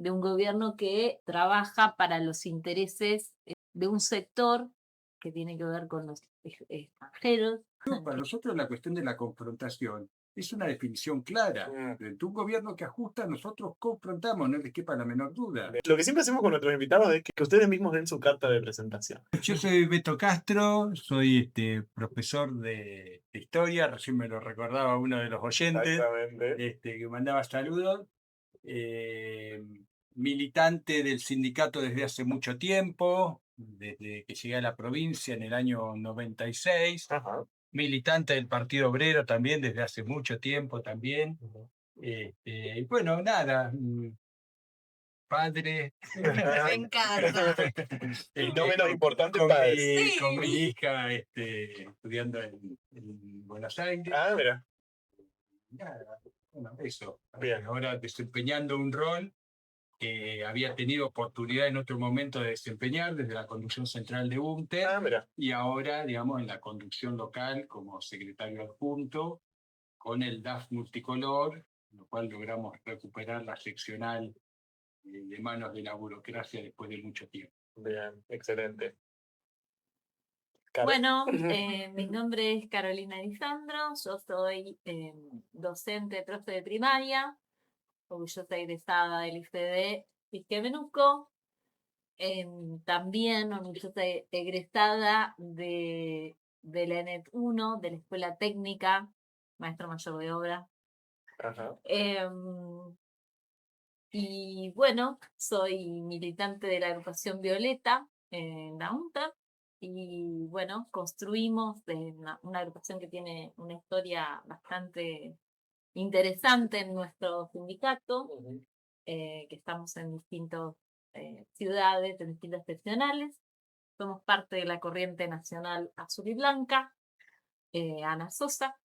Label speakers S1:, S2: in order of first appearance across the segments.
S1: de un gobierno que trabaja para los intereses de un sector que tiene que ver con los extranjeros.
S2: Para nosotros la cuestión de la confrontación es una definición clara. Frente a un gobierno que ajusta, nosotros confrontamos, no les quepa la menor duda.
S3: Lo que siempre hacemos con nuestros invitados es que ustedes mismos den su carta de presentación.
S2: Yo soy Beto Castro, soy profesor de historia, recién me lo recordaba uno de los oyentes,
S3: Exactamente.
S2: que mandaba saludos. Militante del sindicato desde hace mucho tiempo, desde que llegué a la provincia en el año 96.
S3: Ajá.
S2: Militante del Partido Obrero también desde hace mucho tiempo también. Y bueno, nada, padre.
S1: Me encanta.
S3: No menos importante,
S2: con
S3: padre.
S2: con mi hija estudiando en Buenos Aires.
S3: Ah, mira.
S2: Nada, bueno, eso.
S3: Bien.
S2: Ahora desempeñando un rol que había tenido oportunidad en otro momento de desempeñar desde la conducción central de UNTER,
S3: Ah, mira.
S2: y ahora, digamos, en la conducción local como secretario adjunto, con el DAF multicolor, lo cual logramos recuperar la seccional de manos de la burocracia después de mucho tiempo.
S3: Bien, excelente.
S1: Bueno, mi nombre es Carolina Lisandro, yo soy docente, profe de primaria, orgullosa egresada del IFD Isquia-Menuco, también orgullosa egresada de la ENET 1, de la Escuela Técnica, maestro mayor de obra.
S3: Ajá.
S1: Y bueno, soy militante de la agrupación Violeta en la UNTER. Y bueno, construimos una agrupación que tiene una historia bastante interesante en nuestro sindicato, que estamos en distintas ciudades, en distintas seccionales. Somos parte de la Corriente Nacional Azul y Blanca, Ana Sosa.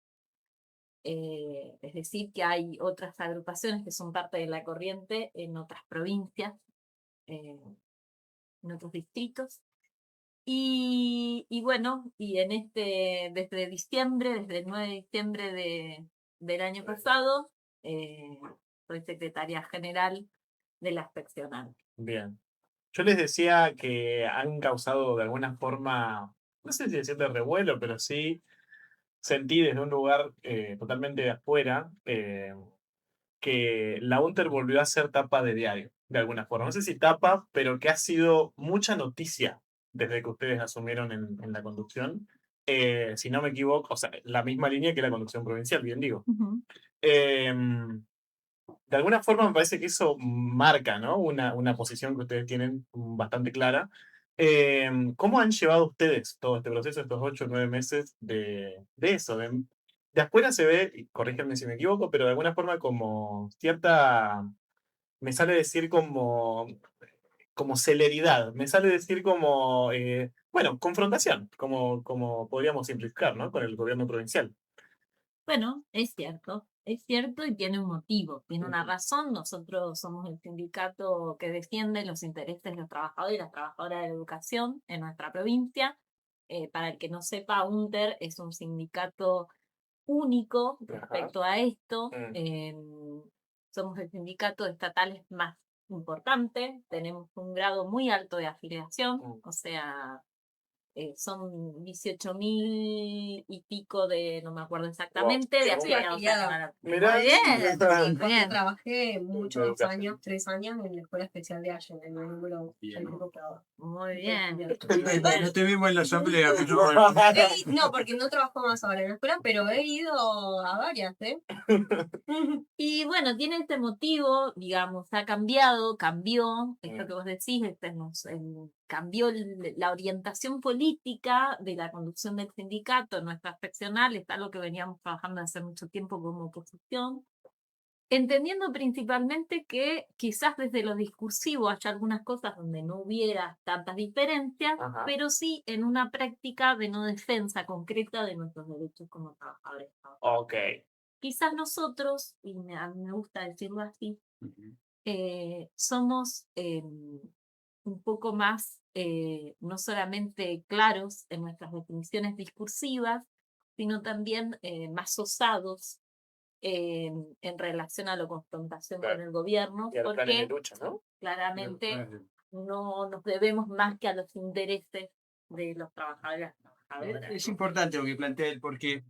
S1: Es decir, que hay otras agrupaciones que son parte de la corriente en otras provincias, en otros distritos. Y bueno, y desde diciembre, desde el 9 de diciembre del año pasado, soy secretaria general de la seccional.
S3: Bien. Yo les decía que han causado de alguna forma, no sé si decirte revuelo, pero sí sentí desde un lugar totalmente de afuera que la UNTER volvió a ser tapa de diario, de alguna forma. No sé si tapa, pero que ha sido mucha noticia desde que ustedes asumieron en la conducción. Si no me equivoco, o sea, la misma línea que la conducción provincial, bien digo. De alguna forma me parece que eso marca, ¿no? Una posición que ustedes tienen bastante clara. ¿Cómo han llevado ustedes todo este proceso, estos 8 o 9 meses de eso? De afuera se ve, y corríjanme si me equivoco, pero de alguna forma como cierta, me sale decir como celeridad, me sale decir como, bueno, confrontación, como podríamos simplificar, ¿no? Con el gobierno provincial.
S1: Bueno, es cierto y tiene un motivo, tiene una razón. Nosotros somos el sindicato que defiende los intereses de los trabajadores y las trabajadoras de la educación en nuestra provincia. Para el que no sepa, UNTER es un sindicato único respecto a esto. Somos el sindicato estatal más importante, tenemos un grado muy alto de afiliación, o sea, son 18.000 y pico no me acuerdo exactamente,
S3: Wow.
S1: de
S3: Yo estoy
S1: afiliados.
S3: Mirá,
S1: Muy bien,
S3: sí,
S1: bien.
S4: Trabajé muchos
S3: Educación.
S4: años, 3 años, en la escuela especial de Allen, en el número
S2: Bien.
S1: Muy bien.
S2: No te vimos en la asamblea, pero
S4: No, porque no trabajo más ahora en la escuela, pero he ido a varias, ¿eh?
S1: Y bueno, tiene este motivo, digamos, cambió, esto que vos decís, cambió la orientación política de la conducción del sindicato en nuestra seccional, es algo que veníamos trabajando hace mucho tiempo como oposición, entendiendo principalmente que quizás desde lo discursivo haya algunas cosas donde no hubiera tantas diferencias,
S3: Ajá.
S1: pero sí en una práctica de no defensa concreta de nuestros derechos como trabajadores.
S3: Ok.
S1: Quizás nosotros, y a mí me gusta decirlo así, somos un poco más, no solamente claros en nuestras definiciones discursivas, sino también más osados en relación a la confrontación
S3: Claro.
S1: con el gobierno,
S3: Y a los planes de
S1: porque
S3: lucha, ¿no?
S1: claramente no nos debemos más que a los intereses de los trabajadores y las trabajadoras.
S2: Es importante lo que plantea él, porque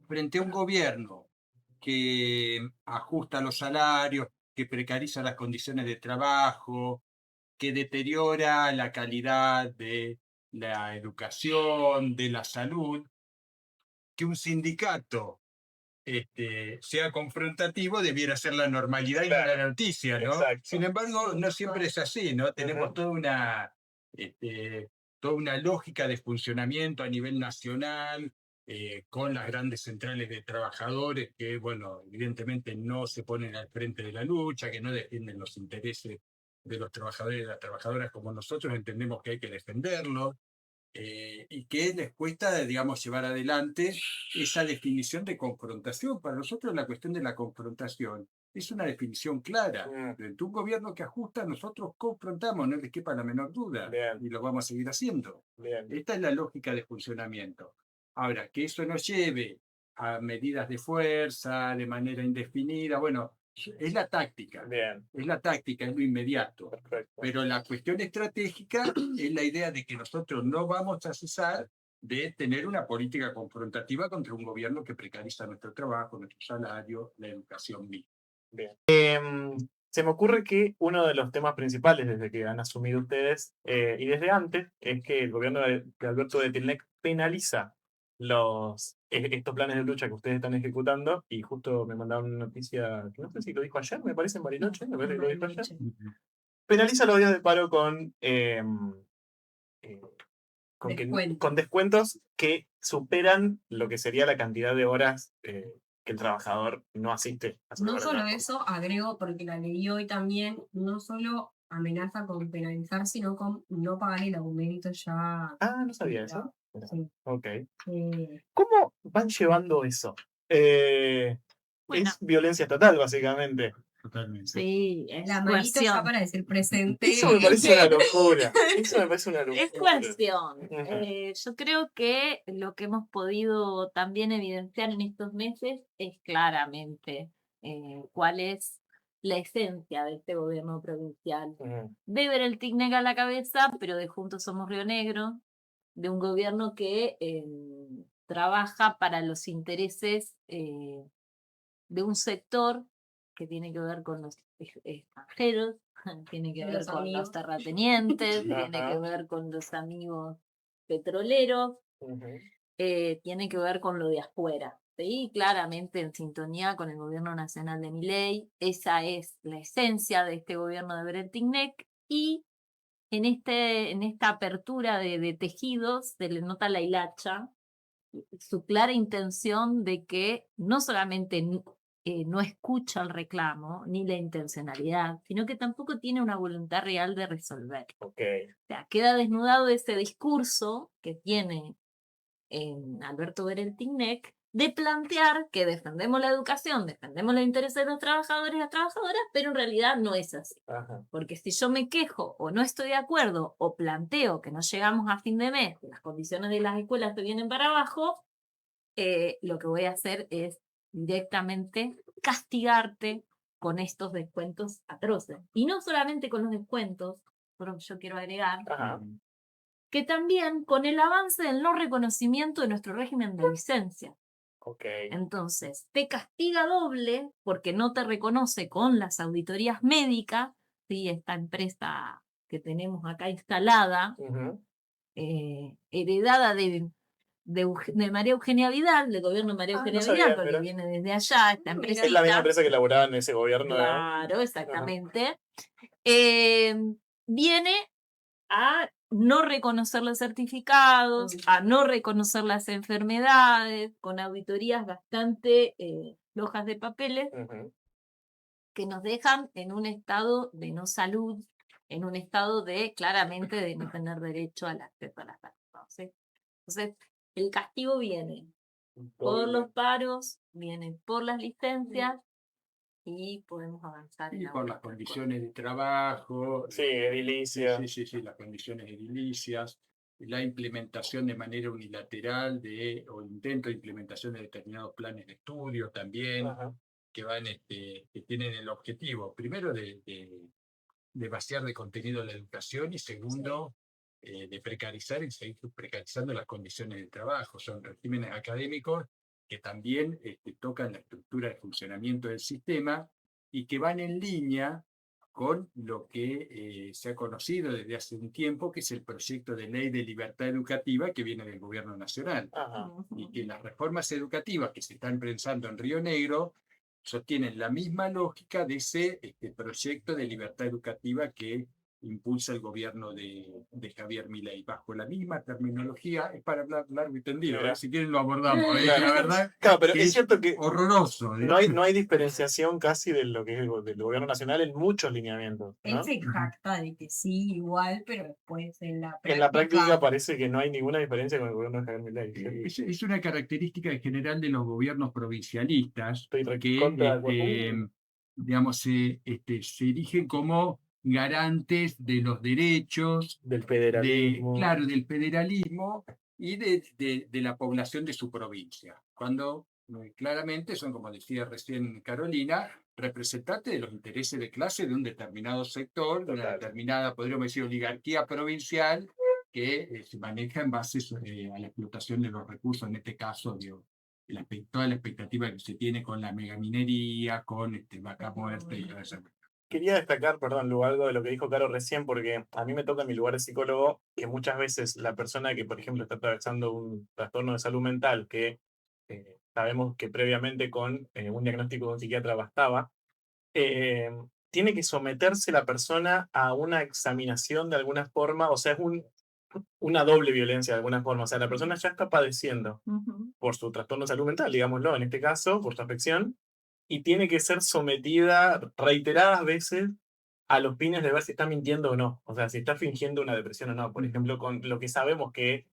S2: frente a un gobierno que ajusta los salarios, que precariza las condiciones de trabajo, que deteriora la calidad de la educación, de la salud, que un sindicato sea confrontativo debiera ser la normalidad y no
S3: Claro,
S2: la noticia, ¿no?
S3: exacto.
S2: Sin embargo, no siempre es así, ¿no? Tenemos
S3: Ujú.
S2: toda una lógica de funcionamiento a nivel nacional, con las grandes centrales de trabajadores que, bueno, evidentemente no se ponen al frente de la lucha, que no defienden los intereses de los trabajadores y las trabajadoras como nosotros entendemos que hay que defenderlos. Y que les cuesta, digamos, llevar adelante esa definición de confrontación. Para nosotros la cuestión de la confrontación es una definición clara.
S3: Mm,
S2: Frente a un gobierno que ajusta, nosotros confrontamos, no les quepa la menor duda,
S3: Bien,
S2: y lo vamos a seguir haciendo.
S3: bien.
S2: Esta es la lógica de funcionamiento. Ahora, que eso nos lleve a medidas de fuerza, de manera indefinida, bueno, es la táctica.
S3: Bien,
S2: Es la táctica, es lo inmediato.
S3: perfecto.
S2: Pero la cuestión estratégica es la idea de que nosotros no vamos a cesar de tener una política confrontativa contra un gobierno que precariza nuestro trabajo, nuestro salario, la educación misma.
S3: Bien. Se me ocurre que uno de los temas principales desde que han asumido ustedes y desde antes es que el gobierno de Alberto de Tilnec penaliza estos planes de lucha que ustedes están ejecutando y justo me mandaron una noticia, que no sé si lo dijo ayer, me parece en Bariloche, me parece que lo dijo ayer. Penaliza los días de paro eh,
S4: Descuento.
S3: con descuentos que superan lo que sería la cantidad de horas que el trabajador no asiste a su
S4: No
S3: lugar de
S4: solo
S3: trabajo.
S4: eso, agrego, porque la leí hoy también, no solo amenaza con penalizar, sino con no pagar el aumento ya.
S3: Ah, no sabía eso. Mira,
S4: Sí.
S3: Ok.
S4: Eh,
S3: ¿Cómo van llevando eso?
S1: Bueno,
S3: Es violencia estatal, básicamente.
S2: Totalmente.
S1: sí, es
S4: la manito ya
S1: coerción.
S4: para decir presente.
S3: Eso me parece una locura. Eso me parece una locura.
S1: Es coerción.
S3: Ujú.
S1: Yo creo que lo que hemos podido también evidenciar en estos meses es claramente cuál es la esencia de este gobierno provincial.
S3: Ujú.
S1: De ver el TICNEC a la cabeza, pero de Juntos Somos Río Negro, de un gobierno que trabaja para los intereses de un sector que tiene que ver con los extranjeros, tiene que
S4: De
S1: ver
S4: los
S1: con los
S4: amigos.
S1: terratenientes, tiene que
S3: Ajá.
S1: ver con los amigos petroleros,
S3: Ujú.
S1: tiene que ver con lo de afuera. ¿Sí? Claramente en sintonía con el gobierno nacional de Milei, esa es la esencia de este gobierno de Beretilnec y en esta apertura de tejidos se le nota la hilacha, su clara intención de que no solamente no escucha el reclamo ni la intencionalidad, sino que tampoco tiene una voluntad real de resolver.
S3: Ok.
S1: O sea, queda desnudado ese discurso que tiene en Alberto Beretilnec de plantear que defendemos la educación, defendemos los intereses de los trabajadores y las trabajadoras, pero en realidad no es así.
S3: Ajá.
S1: Porque si yo me quejo o no estoy de acuerdo o planteo que no llegamos a fin de mes, que las condiciones de las escuelas se vienen para abajo, lo que voy a hacer es directamente castigarte con estos descuentos atroces. Y no solamente con los descuentos, pero yo quiero agregar
S3: Ajá.
S1: que también con el avance del no reconocimiento de nuestro régimen de licencia.
S3: Ok.
S1: Entonces, te castiga doble porque no te reconoce con las auditorías médicas, ¿sí? Esta empresa que tenemos acá instalada,
S3: Ujú.
S1: heredada de María Eugenia Vidal, del gobierno de María
S4: Ah,
S1: Eugenia
S3: no
S1: Vidal,
S3: sabía,
S1: porque
S3: mira.
S1: viene desde allá, esta
S4: Mira.
S1: empresa.
S3: Es la misma empresa que laboraba en ese gobierno.
S1: Claro, exactamente. Viene a no reconocer los certificados, a no reconocer las enfermedades, con auditorías bastante flojas de papeles,
S3: Ujú.
S1: que nos dejan en un estado de no salud, en un estado de claramente de no tener derecho al acceso a la salud. ¿Sí? Entonces, el castigo viene por
S3: Doble.
S1: los paros, viene por las licencias y podemos avanzar
S2: Y
S1: en
S2: por las condiciones de trabajo,
S3: Sí, edilicia.
S2: sí, las condiciones edilicias. la implementación de manera unilateral o intento de implementación de determinados planes de estudio también,
S3: Ajá.
S2: que que tienen el objetivo, primero, de vaciar de contenido la educación y segundo, de precarizar y seguir precarizando las condiciones de trabajo. Son regímenes académicos que también tocan la estructura de funcionamiento del sistema y que van en línea con lo que se ha conocido desde hace un tiempo, que es el proyecto de ley de libertad educativa que viene del gobierno nacional.
S3: Ajá.
S2: Y que las reformas educativas que se están pensando en Río Negro sostienen la misma lógica de ese proyecto de libertad educativa que impulsa el gobierno de Javier Milei, bajo la misma terminología. Es para hablar largo y tendido,
S3: Mira.
S2: si quieren lo abordamos.
S3: Claro.
S2: La verdad
S3: Claro, pero
S2: que
S3: es cierto que
S2: horroroso.
S3: no hay diferenciación casi de lo que es del gobierno nacional en muchos lineamientos,
S4: Él
S3: ¿no?
S4: se jacta de que sí, igual, pero después en la
S3: En la práctica
S4: práctica
S3: parece que no hay ninguna diferencia con el gobierno de Javier Milei.
S2: Es una característica en general de los gobiernos provincialistas
S3: Estoy
S2: que,
S3: contra de acuerdo.
S2: digamos, se erigen como garantes de los derechos,
S3: Del federalismo.
S2: claro, del federalismo y de la población de su provincia, cuando claramente son, como decía recién Carolina, representantes de los intereses de clase de un determinado sector, de una
S3: Total.
S2: determinada, podríamos decir, oligarquía provincial que se maneja en base a la explotación de los recursos, en este caso, digo, toda la expectativa que se tiene con la megaminería, con Vaca Muerta y toda esa.
S3: Quería destacar, perdón, Lu, algo de lo que dijo Caro recién, porque a mí me toca en mi lugar de psicólogo que muchas veces la persona que, por ejemplo, está atravesando un trastorno de salud mental, que sabemos que previamente con un diagnóstico de un psiquiatra bastaba, eh, tiene que someterse la persona a una examinación de alguna forma, o sea, es una doble violencia de alguna forma, o sea, la persona ya está padeciendo por su trastorno de salud mental, digámoslo, en este caso, por su afección, y tiene que ser sometida reiteradas veces a los fines de ver si está mintiendo o no, o sea, si está fingiendo una depresión o no. Por ejemplo, con lo que sabemos que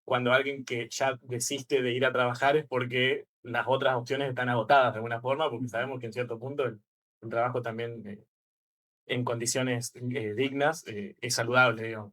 S3: cuando alguien que ya desiste de ir a trabajar es porque las otras opciones están agotadas de alguna forma, porque sabemos que en cierto punto el trabajo también en condiciones dignas es saludable, digamos.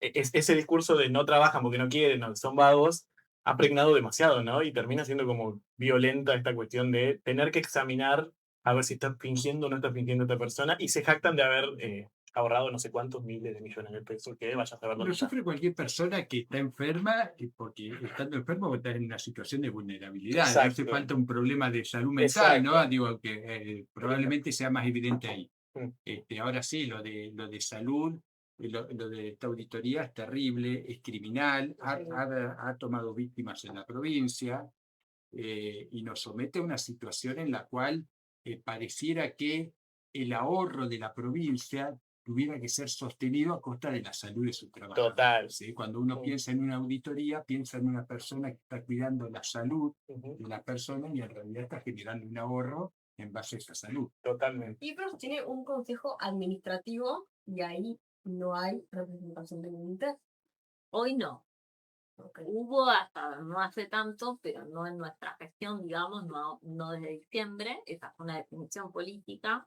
S3: Ese discurso de no trabajan porque no quieren, o son vagos, ha pregnado demasiado, ¿no? Y termina siendo como violenta esta cuestión de tener que examinar a ver si está fingiendo o no está fingiendo esta persona, y se jactan de haber ahorrado no sé cuántos miles de millones de pesos, que vaya a saber dónde
S2: Lo
S3: está.
S2: sufre cualquier persona que está enferma, porque estando enfermo está en una situación de vulnerabilidad.
S3: Exacto.
S2: Hace falta un problema de salud mental,
S3: Exacto.
S2: ¿no? Digo que probablemente sea más evidente ahí.
S3: Mm.
S2: Ahora sí, lo de salud, lo de esta auditoría es terrible, es criminal, ha tomado víctimas en la provincia y nos somete a una situación en la cual pareciera que el ahorro de la provincia tuviera que ser sostenido a costa de la salud de sus trabajadores.
S3: Total.
S2: ¿Sí? Cuando uno piensa en una auditoría, piensa en una persona que está cuidando la salud de la persona y en realidad está generando un ahorro en base a esa salud.
S3: Totalmente.
S4: y pero tiene un consejo administrativo y ahí no hay representación de voluntad.
S1: Hoy no. Hubo hasta no hace tanto, pero no en nuestra gestión, digamos, no desde diciembre. Esa es una definición política,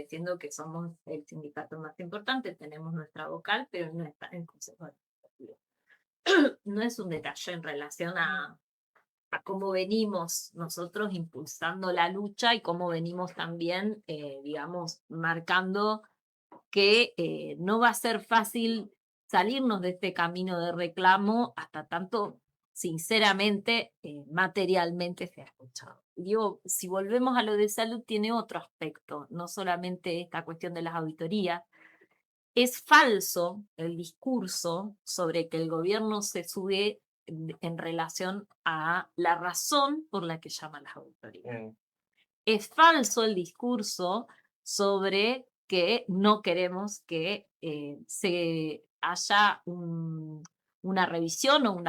S1: siendo que somos el sindicato más importante, tenemos nuestra vocal, pero no está en el Consejo Administrativo. No es un detalle en relación a cómo venimos nosotros impulsando la lucha y cómo venimos también, digamos, marcando que no va a ser fácil salirnos de este camino de reclamo hasta tanto, sinceramente, materialmente se ha escuchado. Digo, si volvemos a lo de salud, tiene otro aspecto, no solamente esta cuestión de las auditorías. Es falso el discurso sobre que el gobierno se sube en relación a la razón por la que llama las auditorías. Es falso el discurso sobre que no queremos que se haya una revisión o un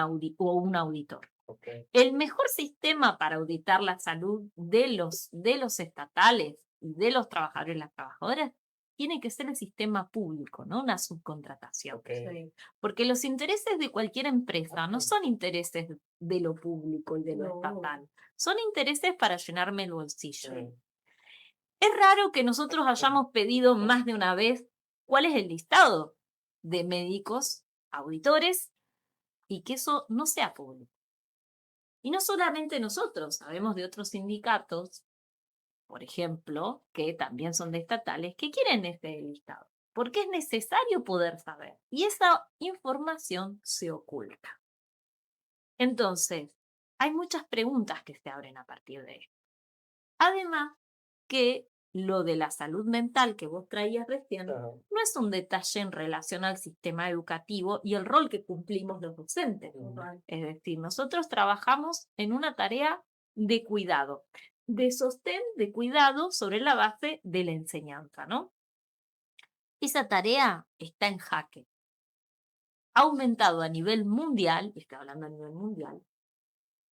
S1: auditor.
S3: Okay.
S1: El mejor sistema para auditar la salud de los estatales y de los trabajadores y las trabajadoras tiene que ser el sistema público, no una subcontratación.
S3: Okay.
S1: Porque los intereses de cualquier empresa no son intereses de lo público y de lo estatal, son intereses para llenarme el bolsillo. Es raro que nosotros hayamos pedido más de una vez cuál es el listado de médicos auditores y que eso no sea público. Y no solamente nosotros, sabemos de otros sindicatos, por ejemplo, que también son de estatales, que quieren este listado, porque es necesario poder saber. Y esa información se oculta. Entonces, hay muchas preguntas que se abren a partir de esto. Además, que lo de la salud mental que vos traías recién
S3: Ajá.
S1: no es un detalle en relación al sistema educativo y el rol que cumplimos los docentes. Es decir, nosotros trabajamos en una tarea de cuidado, de sostén, de cuidado sobre la base de la enseñanza, ¿no? Esa tarea está en jaque. Ha aumentado a nivel mundial, estoy hablando a nivel mundial,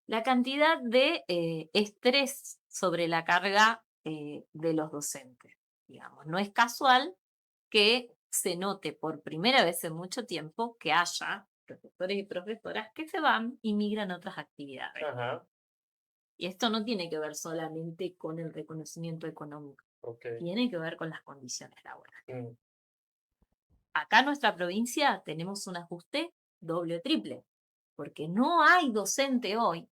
S1: la cantidad de estrés sobre la carga de los docentes. Digamos, no es casual que se note por primera vez en mucho tiempo que haya profesores y profesoras que se van y migran a otras actividades.
S3: Ajá.
S1: Y esto no tiene que ver solamente con el reconocimiento económico,
S3: Ok.
S1: tiene que ver con las condiciones laborales.
S3: Mm.
S1: Acá en nuestra provincia tenemos un ajuste doble o triple, porque no hay docente hoy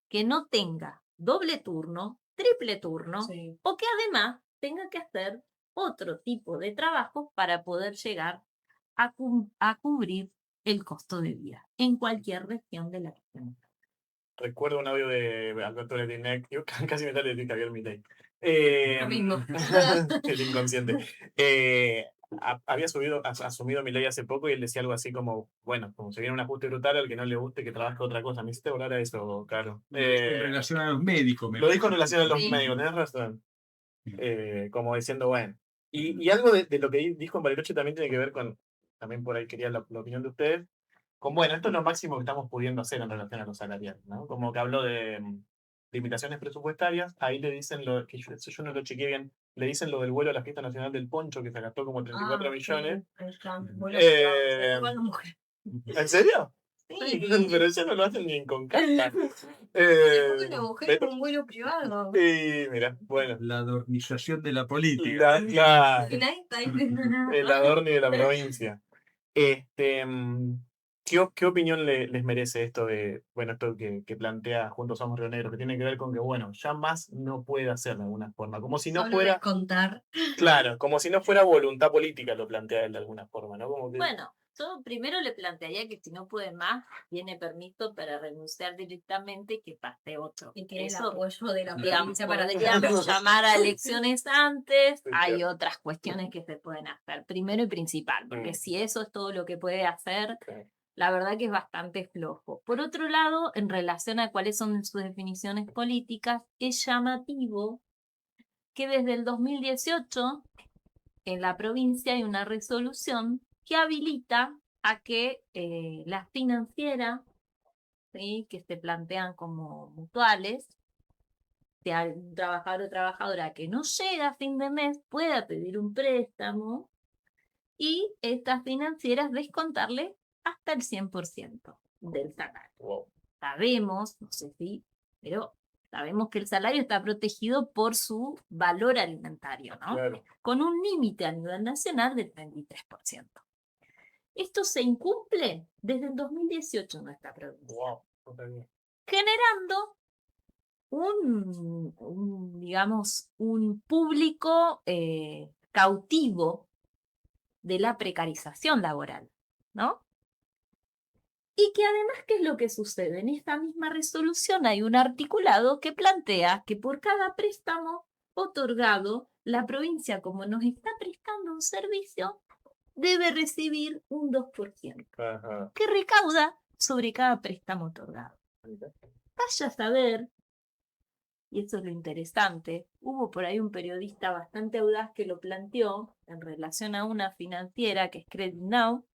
S1: que no tenga doble turno, triple turno,
S4: Sí.
S1: o que además tenga que hacer otro tipo de trabajo para poder llegar a cubrir el costo de vida en cualquier región de la región.
S3: Recuerdo un audio de Alberto Letinek, yo casi me sale de Javier Milei.
S4: Lo mismo.
S3: El inconsciente. Había asumido Milei hace poco y él decía algo así como, bueno, como se viene un ajuste brutal, al que no le guste que trabaje otra cosa. Me hiciste volar a eso, Caro.
S2: En relación a los médicos.
S3: Lo dijo en relación a los
S4: Sí.
S3: médicos, tenés razón.
S2: Sí.
S3: Como diciendo, bueno. Y algo de lo que dijo en Bariloche también tiene que ver con, también por ahí quería la opinión de ustedes, con, bueno, esto es lo máximo que estamos pudiendo hacer en relación a los salariales, ¿no? Como que habló de limitaciones presupuestarias, ahí le dicen lo que yo no lo chequeé bien, le dicen lo del vuelo a la fiesta nacional del poncho, que se gastó como 34 millones.
S4: Sí, ahí está. Vuelo
S3: Eh,
S4: privado, igual no mujer.
S3: ¿En serio?
S1: Sí,
S3: Pero eso no lo hacen ni con carta.
S4: Después una mujer
S3: pero-
S4: con un vuelo privado.
S3: Sí, mira, bueno.
S2: La adornización de la política.
S3: Claro.
S4: Y nadie está diciendo nada.
S3: El adorni de la provincia. ¿Qué opinión les merece esto de, bueno, esto que plantea Juntos Somos Río Negro, que tiene que ver con que, bueno, ya más no puede hacer de alguna forma, como si no
S4: Solo
S3: fuera,
S4: descontar.
S3: claro, como si no fuera voluntad política, lo plantea él de alguna forma, ¿no? Como que,
S1: bueno, yo primero le plantearía que si no puede más, tiene permiso para renunciar directamente y que pase otro.
S4: Y tiene el
S1: Eso,
S4: apoyo de la
S1: digamos,
S4: provincia para
S1: podríamos llamar a elecciones antes,
S3: Sí,
S1: hay
S3: claro.
S1: otras cuestiones que se pueden hacer, primero y principal, porque
S3: Mm.
S1: si eso es todo lo que puede hacer,
S3: Sí.
S1: la verdad que es bastante flojo. Por otro lado, en relación a cuáles son sus definiciones políticas, es llamativo que desde el 2018 en la provincia hay una resolución que habilita a que las financieras, ¿sí?, que se plantean como mutuales, sea un trabajador o trabajadora que no llega a fin de mes pueda pedir un préstamo y estas financieras descontarle hasta el 100% del salario.
S3: Wow.
S1: Sabemos, no sé si, pero sabemos que el salario está protegido por su valor alimentario, ¿no?
S3: Claro.
S1: Con un límite a nivel nacional del 33%. Esto se incumple desde el 2018 en nuestra provincia,
S3: Wow. No sabía.
S1: generando digamos, un público cautivo de la precarización laboral, ¿no? Y que además, ¿qué es lo que sucede? En esta misma resolución hay un articulado que plantea que por cada préstamo otorgado, la provincia, como nos está prestando un servicio, debe recibir un 2%,
S3: Ajá.
S1: que recauda sobre cada préstamo otorgado. Vaya a saber, y eso es lo interesante, hubo por ahí un periodista bastante audaz que lo planteó en relación a una financiera que es Credit Now,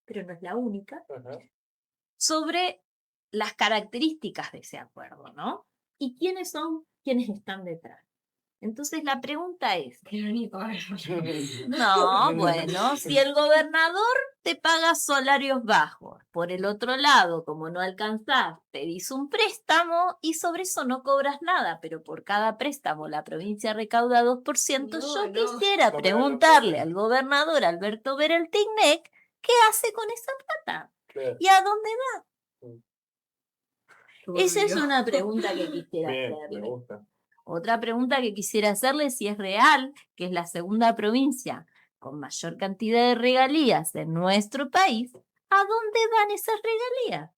S1: pero no es la única,
S3: Ajá.
S1: sobre las características de ese acuerdo, ¿no? Y quiénes son quienes están detrás. Entonces la pregunta es,
S4: Irónico.
S1: no, bueno, si el gobernador te paga salarios bajos, por el otro lado, como no alcanzás, pedís un préstamo y sobre eso no cobras nada, pero por cada préstamo la provincia recauda 2%,
S4: No,
S1: yo
S4: no.
S1: quisiera
S3: No me da
S1: preguntarle
S3: locura.
S1: al gobernador Alberto Bereltignec ¿qué hace con esa plata?
S3: Claro.
S1: ¿Y a dónde va? Esa es
S4: Turbio.
S1: una pregunta que quisiera
S3: Bien, me
S1: hacerle.
S3: gusta.
S1: Otra pregunta que quisiera hacerle, si es real que es la segunda provincia con mayor cantidad de regalías en nuestro país, ¿a dónde van esas regalías?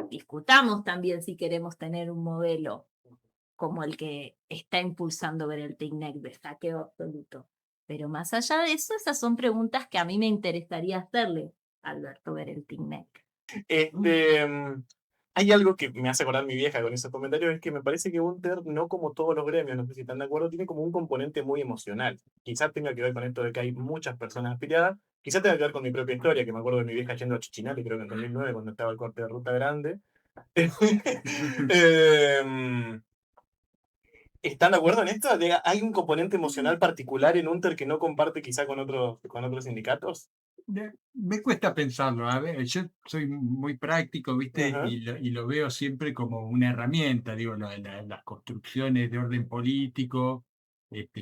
S1: Discutamos también si queremos tener un modelo como el que está impulsando ver el TICNEC de saqueo absoluto. Pero más allá de eso, esas son preguntas que a mí me interesaría hacerle a Alberto Berel-TICNEC.
S3: Hay algo que me hace acordar mi vieja con esos comentarios, es que me parece que UNTER, no como todos los gremios, no sé si están de acuerdo, tiene como un componente muy emocional. Quizás tenga que ver con esto de que hay muchas personas afiliadas, quizás tenga que ver con mi propia historia, que me acuerdo de mi vieja yendo a Chichinali, creo que en 2009, cuando estaba el corte de Ruta Grande. Em, ¿Están de acuerdo en esto? ¿Hay un componente emocional particular en UNTER que no comparte quizá con otros sindicatos?
S2: Me cuesta pensarlo. A ver, yo soy muy práctico, ¿viste?
S3: Ajá.
S2: Y lo veo siempre como una herramienta, digo, las construcciones de orden político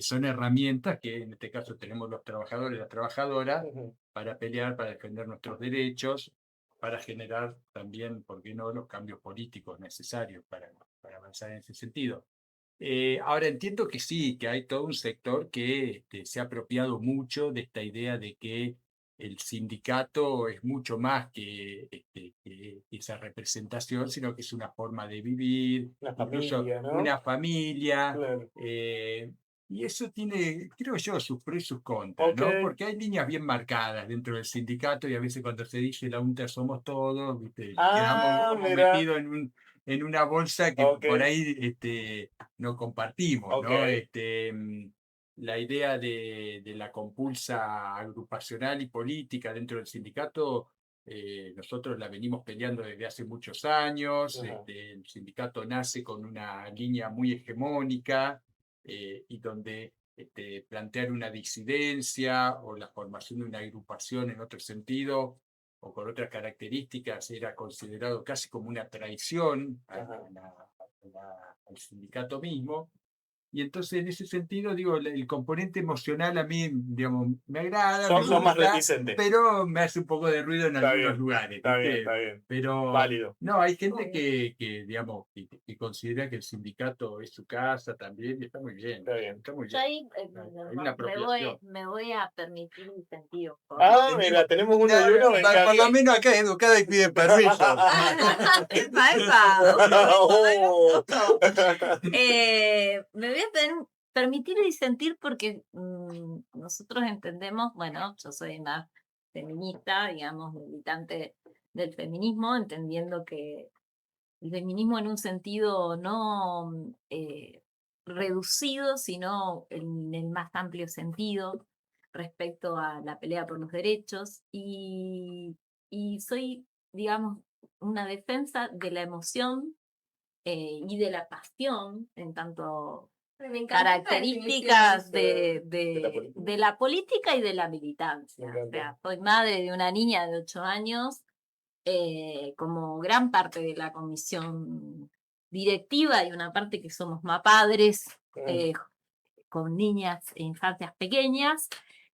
S2: son herramientas que en este caso tenemos los trabajadores y las trabajadoras
S3: Ujú.
S2: para pelear, para defender nuestros derechos, para generar también, ¿por qué no?, los cambios políticos necesarios para avanzar en ese sentido. Ahora entiendo que sí, que hay todo un sector que se ha apropiado mucho de esta idea de que el sindicato es mucho más que esa representación, sino que es una forma de vivir,
S3: Una
S2: incluso
S3: familia, ¿no?
S2: una familia.
S3: Claro.
S2: Y eso tiene, creo yo, sus pros y sus contras, ¿no?
S3: Ok.
S2: Porque hay líneas bien marcadas dentro del sindicato y a veces cuando se dice la UNTER somos todos, ¿viste?, quedamos
S3: Ah,
S2: como
S3: mira.
S2: metidos en una bolsa que
S3: Ok.
S2: por ahí no compartimos,
S3: Ok.
S2: ¿no? La idea de la compulsa agrupacional y política dentro del sindicato, nosotros la venimos peleando desde hace muchos años.
S3: Ajá.
S2: El sindicato nace con una línea muy hegemónica y donde plantear una disidencia o la formación de una agrupación en otro sentido o con otras características era considerado casi como una traición
S3: Ajá.
S2: al sindicato mismo. Y entonces, en ese sentido, digo, el componente emocional a mí, digamos, me agrada, me
S3: Son más
S2: gusta,
S3: reticentes.
S2: pero me hace un poco de ruido en
S3: Está
S2: algunos
S3: bien,
S2: lugares,
S3: Está bien,
S2: ¿viste?
S3: está bien.
S2: Pero
S3: Válido.
S2: no, hay gente
S1: Obvio.
S2: digamos, que considera que el sindicato es su casa también, y está muy bien,
S3: Está bien.
S2: está muy
S1: Yo
S2: bien.
S1: ahí
S2: Hay una apropiación.
S1: me voy a permitir un sentido.
S3: Ah, mira, tenemos uno y uno, me encanta.
S2: Por lo menos acá es educada y pide permiso.
S1: ¡Epa, epa!
S3: Oh.
S1: Me voy a permitir disentir porque nosotros entendemos, bueno, yo soy más feminista, digamos, militante del feminismo, entendiendo que el feminismo en un sentido no reducido, sino en el más amplio sentido respecto a la pelea por los derechos y soy, digamos, una defensa de la emoción y de la pasión en tanto
S4: Me encanta esta
S1: características
S4: definición.
S3: De la política.
S1: de la política y de la militancia.
S3: Me
S1: O
S3: encanta.
S1: sea, soy madre de una niña de 8 años, como gran parte de la comisión directiva y una parte que somos más padres con niñas e infancias pequeñas,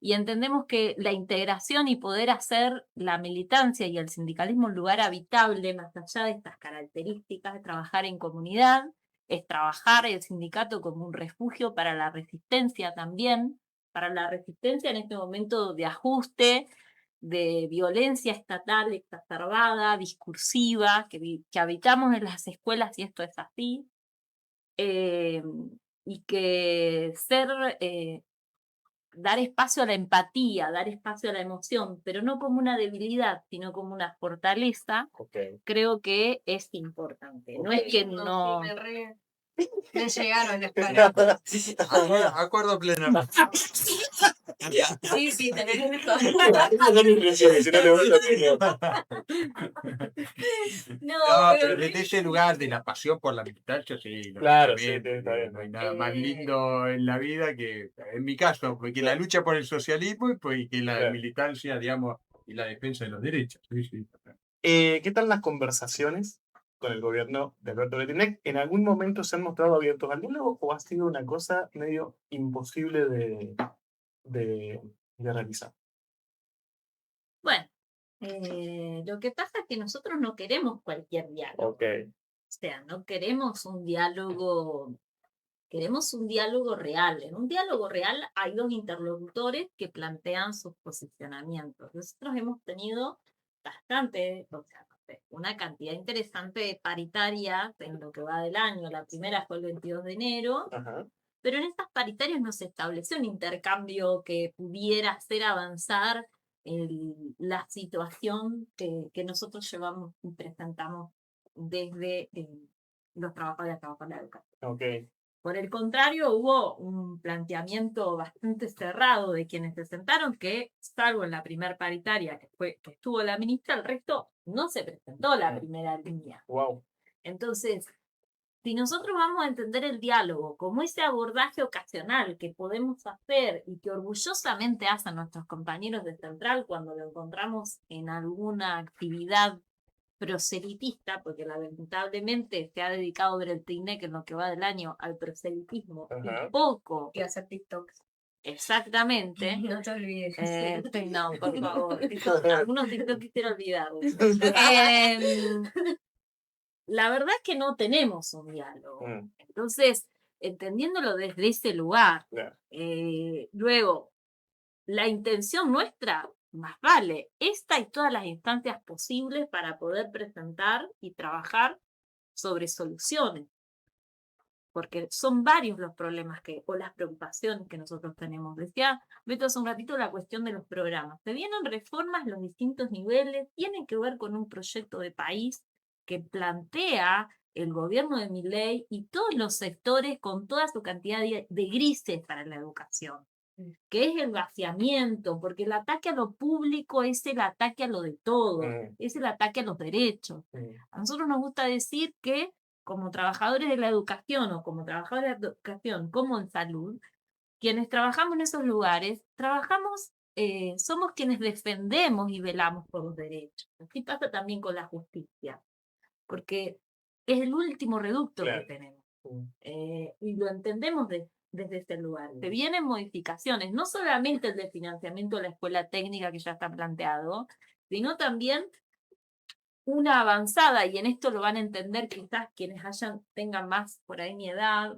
S1: y entendemos que la integración y poder hacer la militancia y el sindicalismo un lugar habitable, más allá de estas características de trabajar en comunidad, es trabajar el sindicato como un refugio para la resistencia también, para la resistencia en este momento de ajuste, de violencia estatal exacerbada, discursiva, que habitamos en las escuelas y esto es así, y que dar espacio a la empatía, dar espacio a la emoción, pero no como una debilidad, sino como una fortaleza,
S3: Ok.
S1: creo que es importante. No es que no...
S4: Me llegaron las palabras.
S2: Acuerdo pleno.
S1: Sí, sí, tenés eso. No,
S2: No,
S1: pero
S2: pero desde ese lugar de la pasión por la militancia, sí,
S3: Claro, sí,
S2: lógicamente,
S3: está bien.
S2: no hay nada más
S1: Eh,
S2: lindo en la vida que, en mi caso, que la lucha por el socialismo y pues, que la
S3: Claro.
S2: militancia, digamos, y la defensa de los derechos. Sí, sí.
S3: ¿Qué tal las conversaciones con el gobierno de Alberto Betinec? ¿En algún momento se han mostrado abiertos al diálogo o ha sido una cosa medio imposible de realizar?
S1: bueno, Lo que pasa es que nosotros no queremos cualquier diálogo.
S3: Ok.
S1: O sea, no queremos un diálogo, queremos un diálogo real. En un diálogo real hay dos interlocutores que plantean sus posicionamientos. Nosotros hemos tenido bastante, o sea, no sé, una cantidad interesante de paritarias en lo que va del año. La primera fue el 22 de enero,
S3: Ajá.
S1: pero en estas paritarias no se estableció un intercambio que pudiera hacer avanzar la situación que nosotros llevamos y presentamos desde los trabajadores y trabajadoras de la educación.
S3: Ok.
S1: Por el contrario, hubo un planteamiento bastante cerrado de quienes se sentaron, que salvo en la primera paritaria que estuvo la ministra, el resto no se presentó la primera línea.
S3: Wow.
S1: Entonces, si nosotros vamos a entender el diálogo como ese abordaje ocasional que podemos hacer y que orgullosamente hacen nuestros compañeros de Central cuando lo encontramos en alguna actividad proselitista, porque lamentablemente se ha dedicado Brelteinec en lo que va del año al proselitismo
S3: Ajá.
S1: y poco,
S4: Y hacer TikToks.
S1: exactamente.
S4: No te olvides.
S1: Sí, no, por favor. Algunos TikTok quisiera olvidar. Em, la verdad es que no tenemos un diálogo.
S3: Mm,
S1: Entonces, entendiéndolo desde ese lugar,
S3: claro.
S1: luego, la intención nuestra, más vale, esta y todas las instancias posibles para poder presentar y trabajar sobre soluciones. Porque son varios los problemas o las preocupaciones que nosotros tenemos. Decía Beto hace un ratito la cuestión de los programas. Se vienen reformas en los distintos niveles, tienen que ver con un proyecto de país que plantea el gobierno de Milei y todos los sectores con toda su cantidad de grises para la educación, que es el vaciamiento, porque el ataque a lo público es el ataque a lo de todo, es el ataque a los derechos. A nosotros nos gusta decir que como trabajadores de la educación o como trabajadores de la educación, como en salud, quienes trabajamos en esos lugares, somos quienes defendemos y velamos por los derechos. Así pasa también con la justicia, porque es el último reducto
S3: Claro.
S1: que tenemos. Y lo entendemos desde ese lugar. Se vienen modificaciones, no solamente el de financiamiento de la escuela técnica que ya está planteado, sino también una avanzada, y en esto lo van a entender quizás quienes tengan más por ahí mi edad,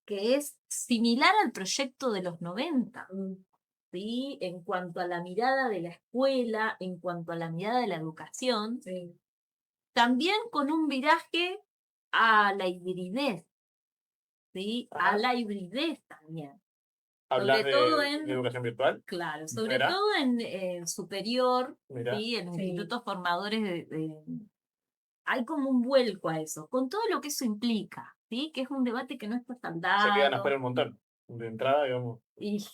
S1: que es similar al proyecto de los 90, ¿sí? En cuanto a la mirada de la escuela, en cuanto a la mirada de la educación,
S4: Sí.
S1: también con un viraje a la hibridez, ¿sí?
S3: Ajá.
S1: A la hibridez también.
S3: ¿Hablas
S1: Sobre todo
S3: de educación virtual?
S1: Claro, sobre
S3: Mira.
S1: todo en superior,
S3: Mira.
S1: ¿sí? En los
S4: Sí.
S1: institutos formadores hay como un vuelco a eso, con todo lo que eso implica, ¿sí? Que es un debate que no está
S3: Se quedan
S1: saldado.
S3: afuera un montón. De entrada, digamos.
S1: Y,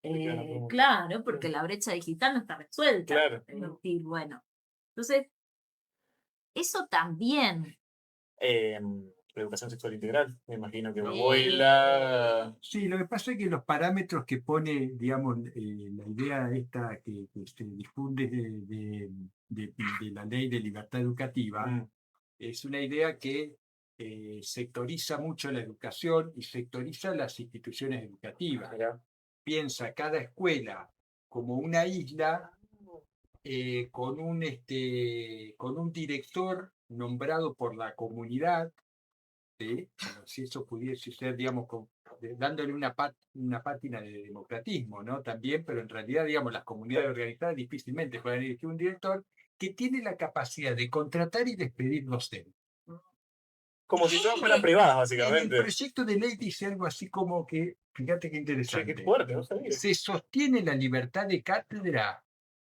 S3: quedan afuera un montón.
S1: claro, porque la brecha digital no está resuelta.
S3: Claro.
S1: Es decir, bueno. Entonces, eso también.
S3: Educación sexual integral, me imagino que
S1: Sí.
S3: Baboila.
S2: Sí, lo que pasa es que los parámetros que pone, digamos, la idea esta que se difunde de la ley de libertad educativa,
S3: Mm,
S2: es una idea que sectoriza mucho la educación y sectoriza las instituciones educativas.
S3: mirá.
S2: Piensa cada escuela como una isla con un director nombrado por la comunidad, ¿sí? Como si eso pudiese ser, digamos, dándole una pátina de democratismo, ¿no? También, pero en realidad, digamos, las comunidades organizadas difícilmente pueden elegir un director que tiene la capacidad de contratar y despedir docentes.
S3: Como si todas fueran privadas,
S2: En el
S3: básicamente.
S2: proyecto de ley dice algo así como que, fíjate qué
S3: Che,
S2: interesante,
S3: qué fuerte, no sabía.
S2: se sostiene la libertad de cátedra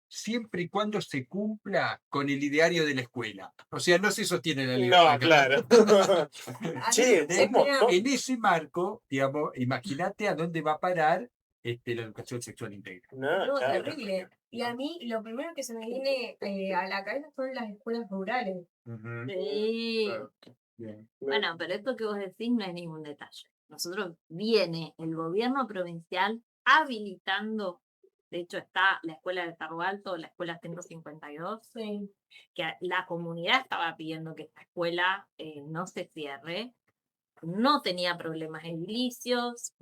S2: siempre y cuando se cumpla con el ideario de la escuela. O sea, no se sostiene la libertad
S3: No,
S2: de cátedra.
S3: claro. Che,
S2: ¿Entendés?
S3: un montón.
S2: En ese marco, digamos, imagínate a dónde va a parar la educación sexual integral.
S3: No,
S4: No,
S3: claro.
S4: terrible. Y a mí lo primero que se me viene a la cabeza son las escuelas rurales.
S2: Ujú,
S1: Sí.
S2: claro. Bien.
S1: Bueno, pero esto que vos decís no hay ningún detalle. Nosotros viene el gobierno provincial habilitando, de hecho está la escuela de Cerro Alto, la escuela 152,
S4: Sí.
S1: que la comunidad estaba pidiendo que esta escuela no se cierre, no tenía problemas edilicios,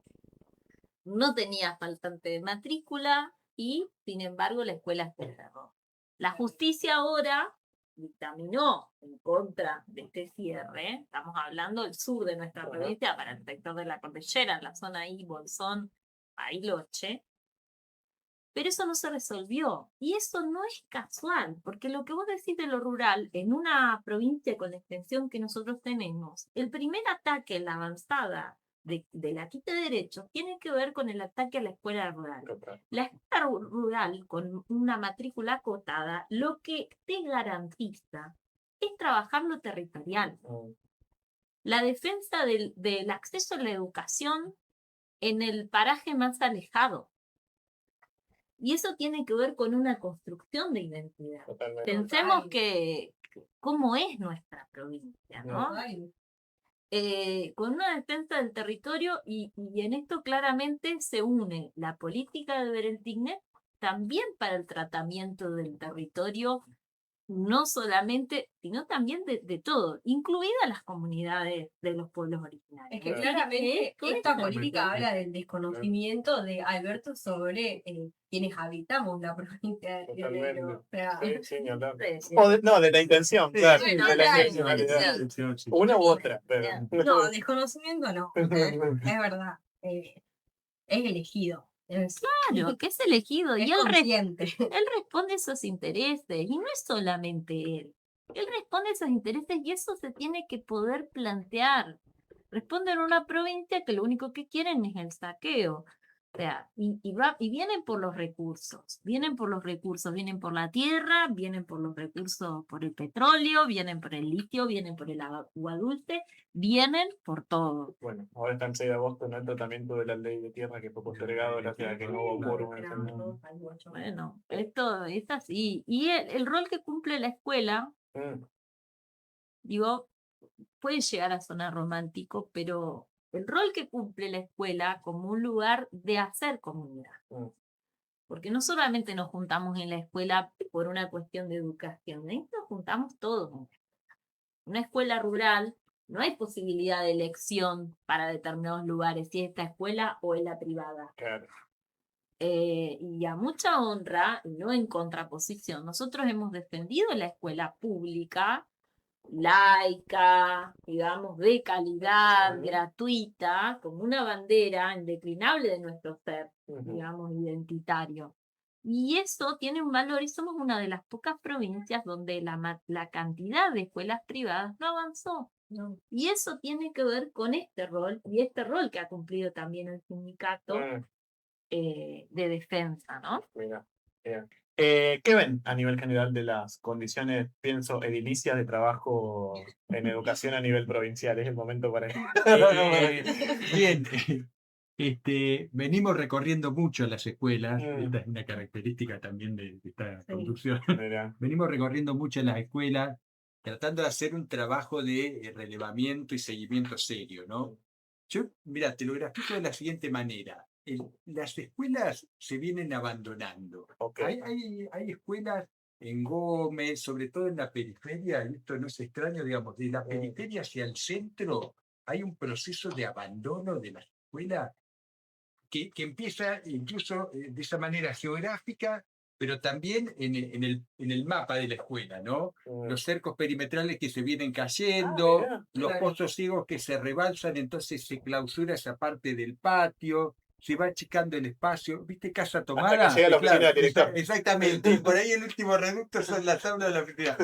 S1: no tenía faltante de matrícula, y sin embargo la escuela se cerró. La justicia ahora dictaminó en contra de este cierre. Estamos hablando del sur de nuestra provincia, para el sector de la cordillera, en la zona ahí, Bolsón, Bariloche. Pero eso no se resolvió. Y eso no es casual, porque lo que vos decís de lo rural, en una provincia con la extensión que nosotros tenemos, el primer ataque en la avanzada de la quita de derechos tiene que ver con el ataque a la escuela rural. La escuela rural, con una matrícula acotada, lo que te garantiza es trabajar lo territorial. La defensa del acceso a la educación en el paraje más alejado. Y eso tiene que ver con una construcción de identidad.
S3: Totalmente.
S1: Pensemos que cómo es nuestra provincia, ¿no? Con una defensa del territorio y en esto claramente se une la política de Berentignet también para el tratamiento del territorio, no solamente, sino también de todo, incluidas las comunidades de los pueblos originarios.
S4: Es que
S3: Claro.
S4: claramente
S1: Con
S4: esta
S1: esta
S4: política habla del desconocimiento de Alberto sobre quienes habitamos la provincia de Río Negro. O sea,
S3: Sí, ni hablar.
S1: Sí.
S3: O no, de la intención, claro.
S4: bueno,
S3: de la
S4: claro,
S3: intencionalidad.
S2: Sí.
S3: Una u otra, pero.
S4: no, desconocimiento no. Es verdad. Es elegido.
S1: Claro, que es elegido
S4: Es
S1: y él
S4: consciente.
S1: él responde a esos intereses y no es solamente él. Él responde a esos intereses y eso se tiene que poder plantear. Responden a una provincia que lo único que quieren es el saqueo. O sea, y vienen por los recursos, vienen por la tierra, vienen por los recursos, por el petróleo, vienen por el litio, vienen por el agua dulce, vienen por todo.
S3: Bueno, ahora está el 6 de agosto, ¿no? El tratamiento de la ley de tierra que fue postergado gracias a que no hubo quórum en ese momento.
S1: Bueno, esto es así. Y el rol que cumple la escuela, digo, puede llegar a sonar romántico, pero el rol que cumple la escuela como un lugar de hacer comunidad. Porque no solamente nos juntamos en la escuela por una cuestión de educación, ahí nos juntamos todos. Una escuela rural, no hay posibilidad de elección para determinados lugares, si es esta escuela o es la privada.
S3: Claro.
S1: Y a mucha honra, y no en contraposición, nosotros hemos defendido la escuela pública, laica, digamos, de calidad, gratuita, como una bandera indeclinable de nuestro ser, digamos, identitario. Y eso tiene un valor y somos una de las pocas provincias donde la cantidad de escuelas privadas no avanzó.
S4: No.
S1: Y eso tiene que ver con este rol y este rol que ha cumplido también el sindicato de defensa, ¿no?
S3: Mira, mira. ¿Qué ven a nivel general de las condiciones, pienso, edilicias de trabajo en educación a nivel provincial? Es el momento para
S2: Bien, venimos recorriendo mucho las escuelas,
S3: Mm.
S2: esta es una característica también de esta
S4: Sí.
S2: conducción.
S3: Mira.
S2: Venimos recorriendo mucho las escuelas, tratando de hacer un trabajo de relevamiento y seguimiento serio, ¿no? Yo, mira, te lo grafico de la siguiente manera. Las escuelas se vienen abandonando.
S3: Ok.
S2: Hay escuelas en Gómez, sobre todo en la periferia, y esto no es extraño, digamos, de la periferia hacia el centro hay un proceso de abandono de las escuelas que empieza incluso de esa manera geográfica, pero también en el mapa de la escuela, ¿no? Los cercos perimetrales que se vienen cayendo,
S3: mira,
S2: los
S4: claro.
S2: pozos ciegos que se rebalsan, entonces se clausura esa parte del patio, se va achicando el espacio, ¿viste? Casa tomada.
S3: Hasta que llega a la oficina del director.
S2: Exactamente, y por ahí el último reducto son las aulas de la oficina.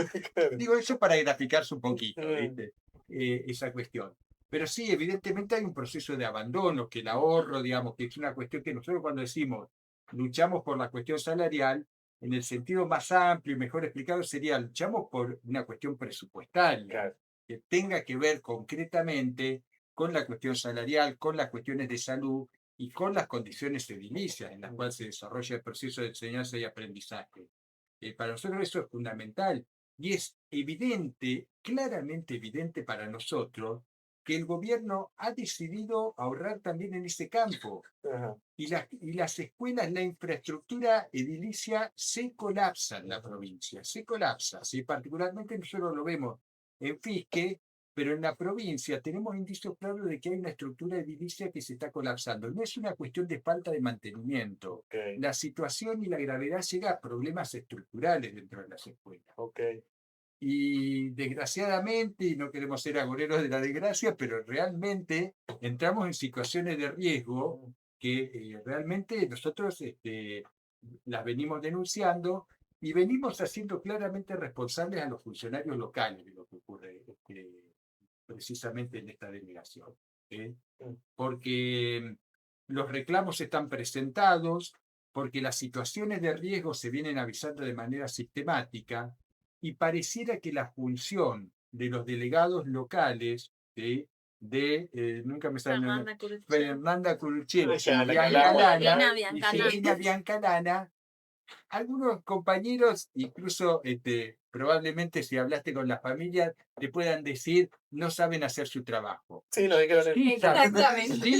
S2: Digo eso para graficarse un poquito, ¿viste? Esa cuestión. Pero sí, evidentemente hay un proceso de abandono, que el ahorro, digamos, que es una cuestión que nosotros cuando decimos luchamos por la cuestión salarial, en el sentido más amplio y mejor explicado sería luchamos por una cuestión presupuestaria,
S3: Claro.
S2: que tenga que ver concretamente con la cuestión salarial, con las cuestiones de salud y con las condiciones edilicias en las cuales se desarrolla el proceso de enseñanza y aprendizaje. Para nosotros eso es fundamental y es evidente, claramente evidente para nosotros, que el gobierno ha decidido ahorrar también en ese campo.
S3: Ajá.
S2: Y las escuelas, la infraestructura edilicia se colapsa en la provincia, se colapsa. ¿Sí? Particularmente nosotros lo vemos en Fisque, pero en la provincia tenemos indicios claros de que hay una estructura edilicia que se está colapsando. No es una cuestión de falta de mantenimiento.
S3: Ok,
S2: La situación y la gravedad llega a problemas estructurales dentro de las escuelas.
S3: ok.
S2: Y desgraciadamente, y no queremos ser agoreros de la desgracia, pero realmente entramos en situaciones de riesgo que realmente nosotros las venimos denunciando y venimos haciendo claramente responsables a los funcionarios locales de lo que ocurre precisamente en esta delegación. ¿Sí? Porque los reclamos están presentados, porque las situaciones de riesgo se vienen avisando de manera sistemática, y pareciera que la función de los delegados locales, ¿sí? Nunca me sale el nombre, Fernanda Curruchet, Silvina Biancalana, algunos compañeros, incluso probablemente si hablaste con la familia, te puedan decir, no saben hacer su trabajo.
S3: Sí, lo dijeron
S2: Sí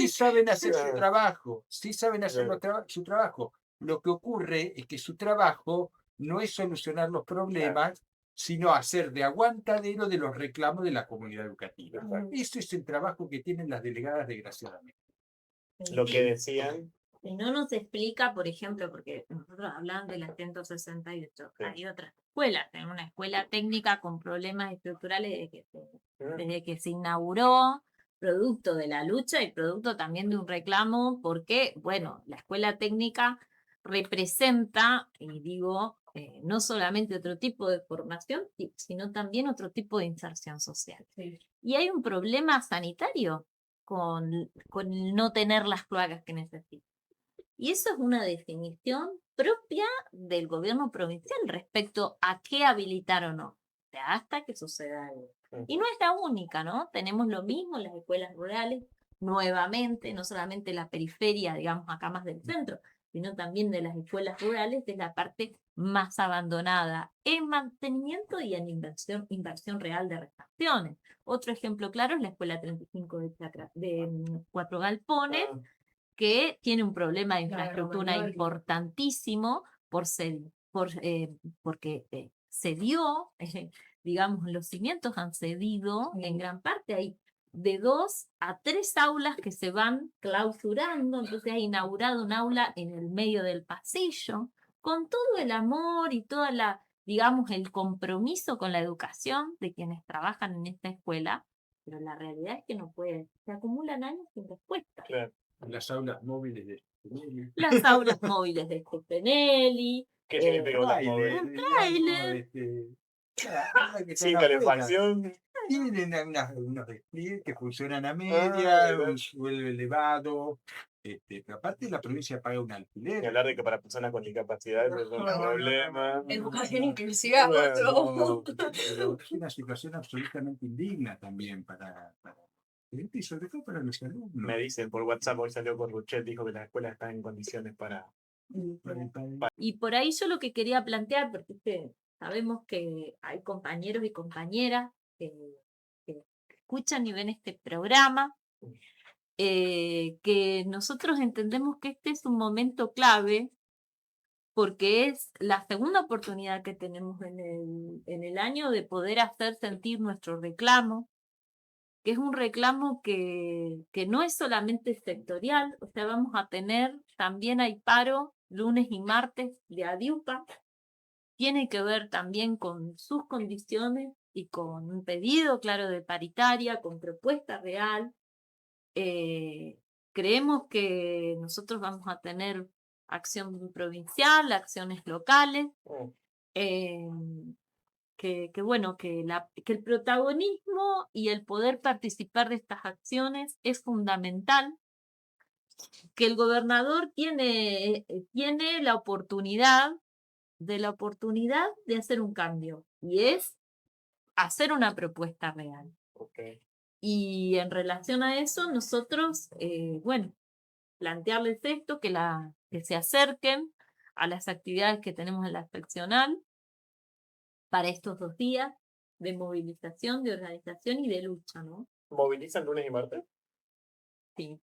S2: saben hacer su
S3: Claro.
S2: trabajo, sí saben hacer
S3: Claro.
S2: su trabajo. Lo que ocurre es que su trabajo no es solucionar los problemas, sino hacer de aguantadero de los reclamos de la comunidad educativa.
S3: Exacto.
S2: Ese es el trabajo que tienen las delegadas, desgraciadamente.
S3: Lo que decían.
S1: Y no nos explica, por ejemplo, porque nosotros hablamos de la 168,
S3: Sí.
S1: hay otras escuelas, tenemos una escuela técnica con problemas estructurales desde que se inauguró, producto de la lucha y producto también de un reclamo, porque, bueno, la escuela técnica representa, y digo, no solamente otro tipo de formación, sino también otro tipo de inserción social.
S4: Sí.
S1: Y hay un problema sanitario con el no tener las cloacas que necesita. Y eso es una definición propia del gobierno provincial respecto a qué habilitar o no, o sea, hasta que suceda algo. Y no es la única, ¿no? Tenemos lo mismo en las escuelas rurales, nuevamente, no solamente la periferia, digamos, acá más del centro, sino también de las escuelas rurales, de la parte más abandonada en mantenimiento y en inversión real de refacciones. Otro ejemplo claro es la escuela 35 de Cuatro Galpones, que tiene un problema de infraestructura importantísimo porque cedió, digamos, los cimientos han cedido en gran parte. Hay de 2 a 3 aulas que se van clausurando, entonces ha inaugurado un aula en el medio del pasillo, con todo el amor y toda digamos, el compromiso con la educación de quienes trabajan en esta escuela, pero la realidad es que no puede, se acumulan años sin respuesta.
S3: Claro.
S2: Las aulas móviles de Spinelli.
S1: Las aulas móviles de Spinelli.
S3: ¿Qué significa aulas móviles?
S1: Un tráiler.
S3: Sin calefacción.
S2: Tienen unos despliegues que funcionan a media, un suelo elevado. Pero aparte la provincia paga un
S3: Ni
S2: alquiler.
S3: hablar de que para personas con discapacidad es un problema.
S4: Educación inclusiva.
S2: No, pero es una situación absolutamente indigna también para y sobre todo para los alumnos.
S3: Me dicen por WhatsApp, hoy salió con Ruchet, dijo que las escuelas están en condiciones para.
S1: Y por ahí yo lo que quería plantear, porque sabemos que hay compañeros y compañeras que escuchan y ven este programa, que nosotros entendemos que este es un momento clave porque es la segunda oportunidad que tenemos en el año de poder hacer sentir nuestro reclamo, que es un reclamo que no es solamente sectorial, o sea, vamos a tener, también hay paro lunes y martes de ADIUPA, tiene que ver también con sus condiciones y con un pedido claro de paritaria, con propuesta real. Creemos que nosotros vamos a tener acción provincial, acciones locales, bueno, que el protagonismo y el poder participar de estas acciones es fundamental, que el gobernador tiene la oportunidad de hacer un cambio y es hacer una propuesta real.
S3: Okay.
S1: Y en relación a eso, nosotros, bueno, plantearles esto, que se acerquen a las actividades que tenemos en la seccional para estos 2 días de movilización, de organización y de lucha, ¿no?
S3: ¿Movilizan lunes y martes?
S1: Sí.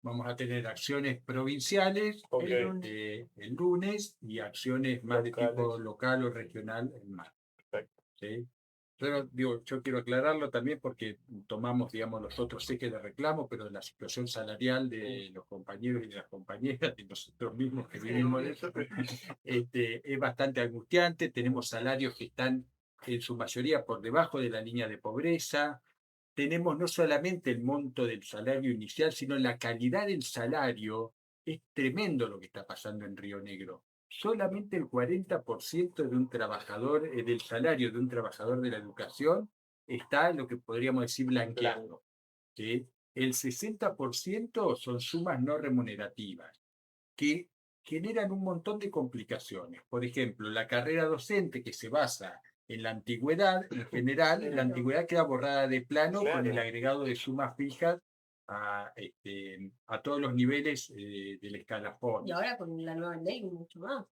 S2: Vamos a tener acciones provinciales el lunes y acciones más de tipo local o regional el martes. ¿Sí? Pero digo, yo quiero aclararlo también porque tomamos, digamos, los otros ejes de reclamo, pero la situación salarial de los compañeros y de las compañeras, de nosotros mismos que vivimos de eso, es bastante angustiante. Tenemos salarios que están en su mayoría por debajo de la línea de pobreza. Tenemos no solamente el monto del salario inicial, sino la calidad del salario. Es tremendo lo que está pasando en Río Negro. Solamente el 40% de un trabajador, del salario de un trabajador de la educación, está en lo que podríamos decir blanqueado. ¿Sí? El 60% son sumas no remunerativas, que generan un montón de complicaciones. Por ejemplo, la carrera docente que se basa en la antigüedad, en general, la antigüedad queda borrada de plano con el agregado de sumas fijas a todos los niveles del escalafón.
S4: Y ahora con la nueva ley mucho más.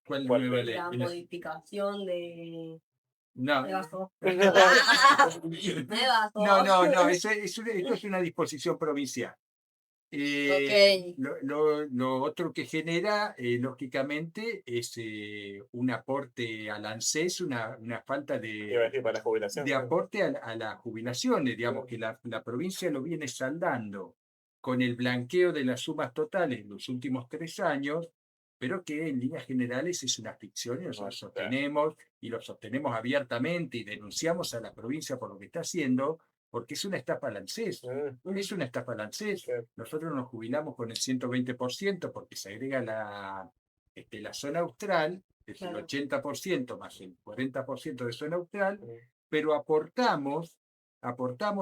S2: ¿Cuál
S3: ¿Cuál
S2: nueva
S3: ley?
S2: ley?
S4: La modificación de...
S2: No,
S4: Me bajó.
S2: no,
S4: Me bajó.
S2: no, esto es una disposición provincial.
S4: Ok.
S2: Lo otro que genera, lógicamente, es un aporte al ANSES, una falta
S3: Iba a decir para la jubilación.
S2: de aporte a las jubilaciones, digamos, que la provincia lo viene saldando con el blanqueo de las sumas totales en los últimos 3 años, pero que en líneas generales es una ficción y nosotros sostenemos y lo sostenemos abiertamente y denunciamos a la provincia por lo que está haciendo, porque es una estafa al ANSES. Es una estafa al ANSES. Nosotros nos jubilamos con el 120% porque se agrega la zona austral, es el 80% más el 40% de zona austral, pero aportamos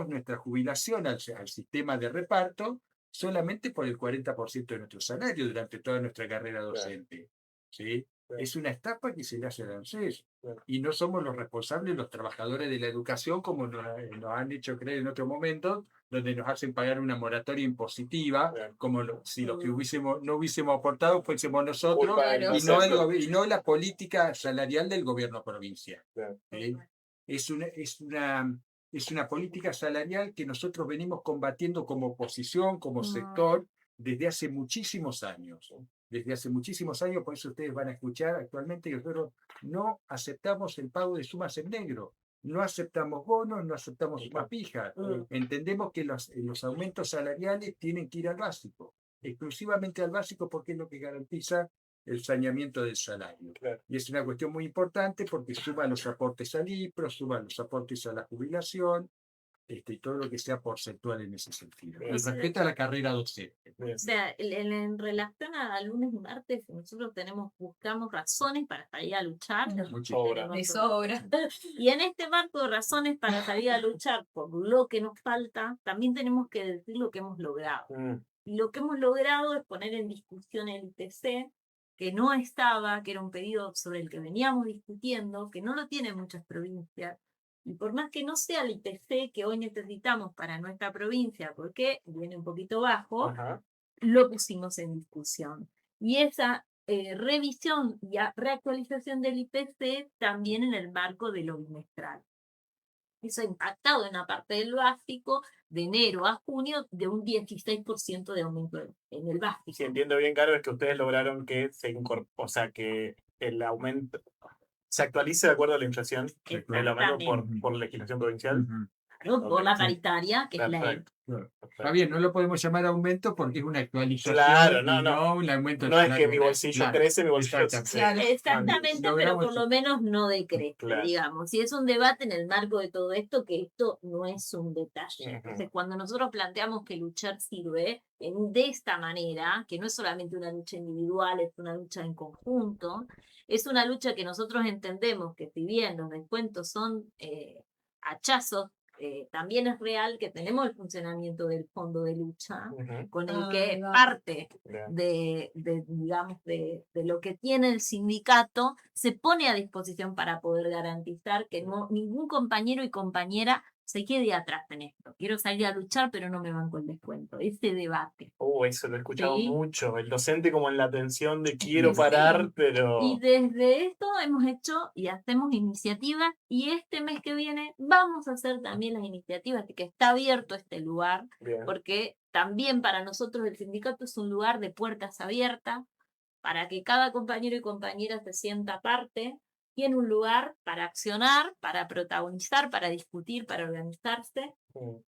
S2: nuestra jubilación al sistema de reparto solamente por el 40% de nuestro salario durante toda nuestra carrera docente. ¿Sí? Es una estafa que se le hace al ANSES. Y no somos los responsables, los trabajadores de la educación, como nos han hecho creer en otro momento, donde nos hacen pagar una moratoria impositiva, como si los que no hubiésemos aportado fuésemos nosotros, y no la política salarial del gobierno provincial. ¿Sí? Es una política salarial que nosotros venimos combatiendo como oposición, como sector, desde hace muchísimos años. Desde hace muchísimos años, por eso ustedes van a escuchar actualmente que nosotros no aceptamos el pago de sumas en negro, no aceptamos bonos, no aceptamos sumas fijas. Entendemos que los aumentos salariales tienen que ir al básico, exclusivamente al básico, porque es lo que garantiza el saneamiento del salario. Y es una cuestión muy importante porque suma los aportes al IPRO, suma los aportes a la jubilación, y todo lo que sea porcentual en ese sentido. Y respecto a la carrera docente.
S1: O sea, en relación a lunes y martes, nosotros buscamos razones para salir a luchar.
S4: De sobra.
S1: Y en este marco de razones para salir a luchar por lo que nos falta, también tenemos que decir lo que hemos logrado. Y lo que hemos logrado es poner en discusión el IPC, que no estaba, que era un pedido sobre el que veníamos discutiendo, que no lo tienen muchas provincias. Y por más que no sea el IPC que hoy necesitamos para nuestra provincia, porque viene un poquito bajo, lo pusimos en discusión. Y esa revisión y reactualización del IPC también en el marco de lo bimestral. Eso ha impactado en la parte del básico de enero a junio de un 16% de aumento en el básico.
S3: Si entiendo bien, Caro, es que ustedes lograron que o sea, que el aumento se actualice de acuerdo a la inflación, el aumento por legislación provincial.
S1: ¿No? Por la paritaria, que es la ley.
S2: Está bien, no lo podemos llamar aumento porque es una actualización.
S3: Claro,
S2: no un aumento.
S3: No es que mi bolsillo crece, mi bolsillo
S1: Exactamente, pero por lo menos no decrece,
S3: Claro.
S1: digamos. Y es un debate en el marco de todo esto, que esto no es un detalle. Entonces, cuando nosotros planteamos que luchar sirve de esta manera, que no es solamente una lucha individual, es una lucha en conjunto, es una lucha que nosotros entendemos que si bien los descuentos son hachazos, también es real que tenemos el funcionamiento del fondo de lucha, con el que parte digamos, de lo que tiene el sindicato se pone a disposición para poder garantizar que ningún compañero y compañera se quede atrás en esto. Quiero salir a luchar, pero no me banco el descuento. Ese debate.
S3: Eso lo he escuchado mucho. El docente como en la tensión de quiero parar, pero...
S1: Y desde esto hemos hecho y hacemos iniciativas, y este mes que viene vamos a hacer también las iniciativas, así que está abierto este lugar, porque también para nosotros el sindicato es un lugar de puertas abiertas, para que cada compañero y compañera se sienta parte, tiene un lugar para accionar, para protagonizar, para discutir, para organizarse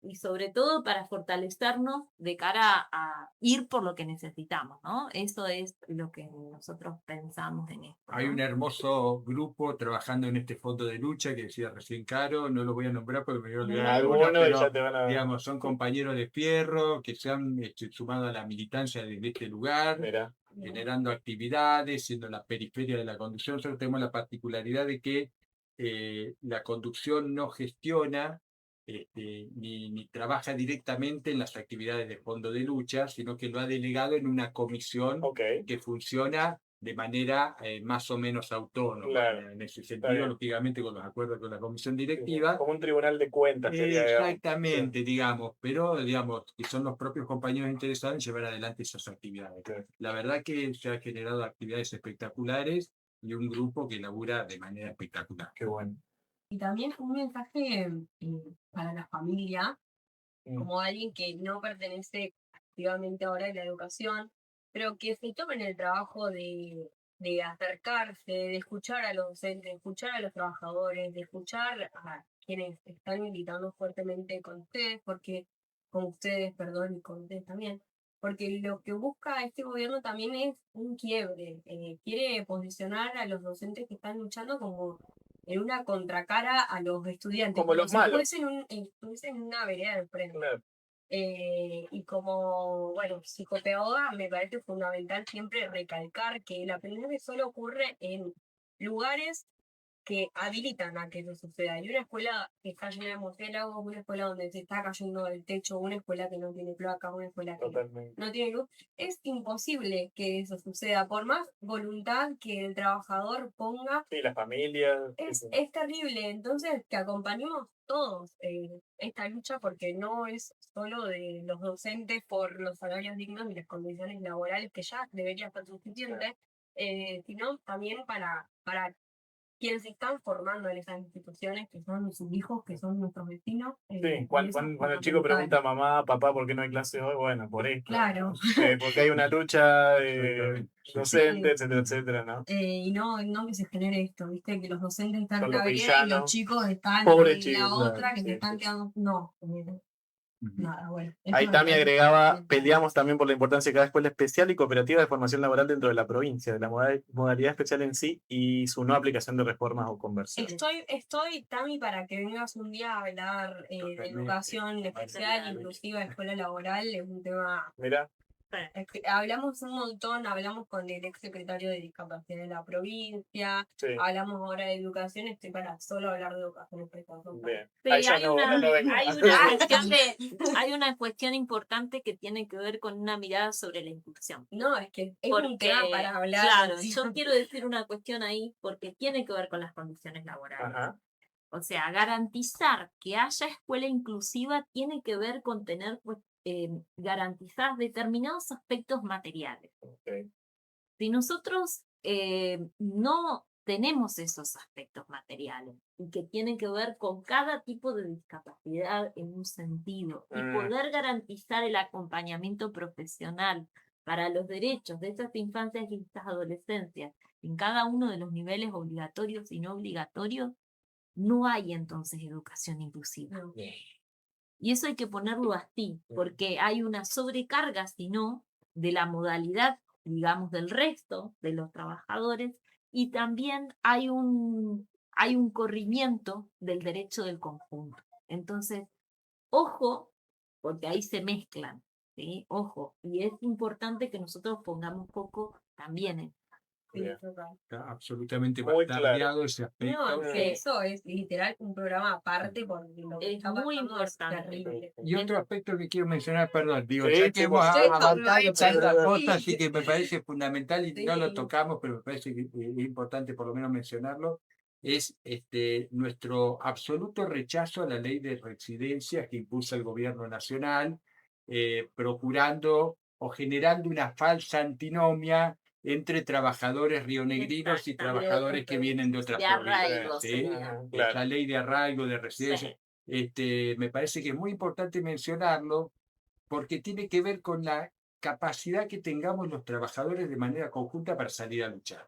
S1: y sobre todo para fortalecernos de cara a ir por lo que necesitamos, ¿no? Eso es lo que nosotros pensamos en esto,
S2: Hay
S1: ¿no?
S2: un hermoso grupo trabajando en este fondo de lucha que decía recién Caro, no lo voy a nombrar porque me voy a olvidar alguno,
S3: Alguno y
S2: pero
S3: ya te van a...
S2: digamos, son compañeros de fierro que se han sumado a la militancia desde este lugar,
S3: Mira,
S2: generando actividades, siendo la periferia de la conducción. Nosotros tenemos la particularidad de que la conducción no gestiona ni trabaja directamente en las actividades de fondo de lucha, sino que lo ha delegado en una comisión
S3: ok,
S2: que funciona de manera más o menos autónoma.
S3: Claro,
S2: En ese
S3: está
S2: sentido,
S3: bien.
S2: lógicamente, con los acuerdos con la comisión
S3: Sí, sí,
S2: directiva.
S3: como un tribunal de cuentas sería, digamos.
S2: Exactamente, digamos, pero digamos que son los propios compañeros interesados en llevar adelante esas actividades.
S3: Sí.
S2: La verdad que se han generado actividades espectaculares y un grupo que labura de manera espectacular.
S3: Qué bueno.
S4: Y también un mensaje para la familia,
S3: Mm.
S4: como alguien que no pertenece activamente ahora a la educación, pero que se tomen el trabajo de acercarse, de escuchar a los docentes, de escuchar a los trabajadores, de escuchar a quienes están militando fuertemente con ustedes, perdón, y con ustedes también, porque lo que busca este gobierno también es un quiebre, quiere posicionar a los docentes que están luchando como en una contracara a los estudiantes,
S3: Como los
S4: si
S3: malos.
S4: estuviesen en una vereda del frente.
S3: Claro.
S4: Y como, bueno, psicopedagoga me parece fundamental siempre recalcar que el aprendizaje solo ocurre en lugares que habilitan a que eso suceda. Y una escuela que está llena de murciélagos, una escuela donde se está cayendo el techo, una escuela que no tiene cloaca, una escuela que
S3: Totalmente.
S4: no tiene luz, es imposible que eso suceda, por más voluntad que el trabajador ponga.
S3: Sí, las familias.
S4: Es terrible, entonces que acompañemos todos esta lucha porque no es solo de los docentes por los salarios dignos y las condiciones laborales que ya debería ser suficiente, sino también para quienes se están formando en esas instituciones, que son sus hijos, que son nuestros vecinos.
S3: Sí,
S4: y
S3: cuando,
S4: eso es
S3: cuando el chico
S4: fundamental.
S3: pregunta a mamá, papá, ¿por qué no hay clase hoy? Bueno, por esto.
S4: Claro.
S3: Porque hay una lucha docente,
S4: Sí.
S3: etcétera, etcétera, ¿no?
S4: Y no que se genere esto, ¿viste? Que los docentes están
S3: Son
S4: en
S3: los
S4: la vereda y los
S3: villanos.
S4: chicos están
S3: Pobres
S4: en
S3: chicos,
S4: la
S3: claro,
S4: otra, que
S3: sí,
S4: se están
S3: sí.
S4: quedando. No, nada, bueno.
S3: Ahí
S4: Esto me
S3: Tami
S4: parece
S3: agregaba,
S4: fundamental.
S3: peleamos también por la importancia de cada escuela especial y cooperativa de formación laboral dentro de la provincia, de la modalidad especial en sí y su no aplicación de reformas o conversiones.
S4: Estoy, Tami, para que vengas un día a hablar de
S2: Totalmente.
S4: educación especial, inclusiva, escuela laboral, es un tema.
S3: Mira,
S4: Es que hablamos un montón, hablamos con el ex secretario de discapacidad de la provincia,
S3: sí,
S4: hablamos ahora de educación, estoy para solo hablar de educación especial.
S3: bien.
S1: Sí,
S3: Ahí ya
S1: hay
S3: no,
S1: una,
S3: no vengo.
S1: hay una cuestión importante que tiene que ver con una mirada sobre la inclusión.
S4: No, es que es un
S1: Porque,
S4: tema para hablar.
S1: claro, yo quiero decir una cuestión ahí porque tiene que ver con las condiciones laborales.
S3: Ajá,
S1: O sea, garantizar que haya escuela inclusiva tiene que ver con tener garantizar determinados aspectos materiales.
S3: ok.
S1: Si nosotros no tenemos esos aspectos materiales y que tienen que ver con cada tipo de discapacidad en un sentido y poder garantizar el acompañamiento profesional para los derechos de estas infancias y estas adolescencias en cada uno de los niveles obligatorios y no obligatorios, no hay entonces educación inclusiva.
S4: No.
S1: Y eso hay que ponerlo así, porque hay una sobrecarga, si no, de la modalidad, digamos, del resto de los trabajadores, y también hay un corrimiento del derecho del conjunto. Entonces, ojo, porque ahí se mezclan, ¿sí? Ojo, y es importante que nosotros pongamos foco también en
S3: Bien.
S2: Está absolutamente
S3: Muy
S2: bastardeado ese aspecto.
S4: No, es que eso es literal un programa aparte porque lo que
S1: Es
S4: está
S1: muy
S4: pasando es
S1: importante.
S4: terrible.
S2: Y otro aspecto que quiero mencionar, perdón, digo,
S3: Sí,
S2: ya
S3: sí,
S2: que
S3: por
S2: hemos
S3: supuesto.
S2: avanzado
S4: Sí,
S2: tantas
S4: sí.
S2: cosas, así que me parece fundamental y no lo
S4: Sí.
S2: tocamos, pero me parece que es importante por lo menos mencionarlo, es nuestro absoluto rechazo a la ley de residencias que impulsa el gobierno nacional, procurando o generando una falsa antinomia entre trabajadores rionegrinos y trabajadores que vienen de otras
S1: de arraigo,
S2: provincias. ¿sí?
S1: sería.
S3: Claro.
S2: Esa ley de arraigo, de residencia. Me parece que es muy importante mencionarlo porque tiene que ver con la capacidad que tengamos los trabajadores de manera conjunta para salir a luchar.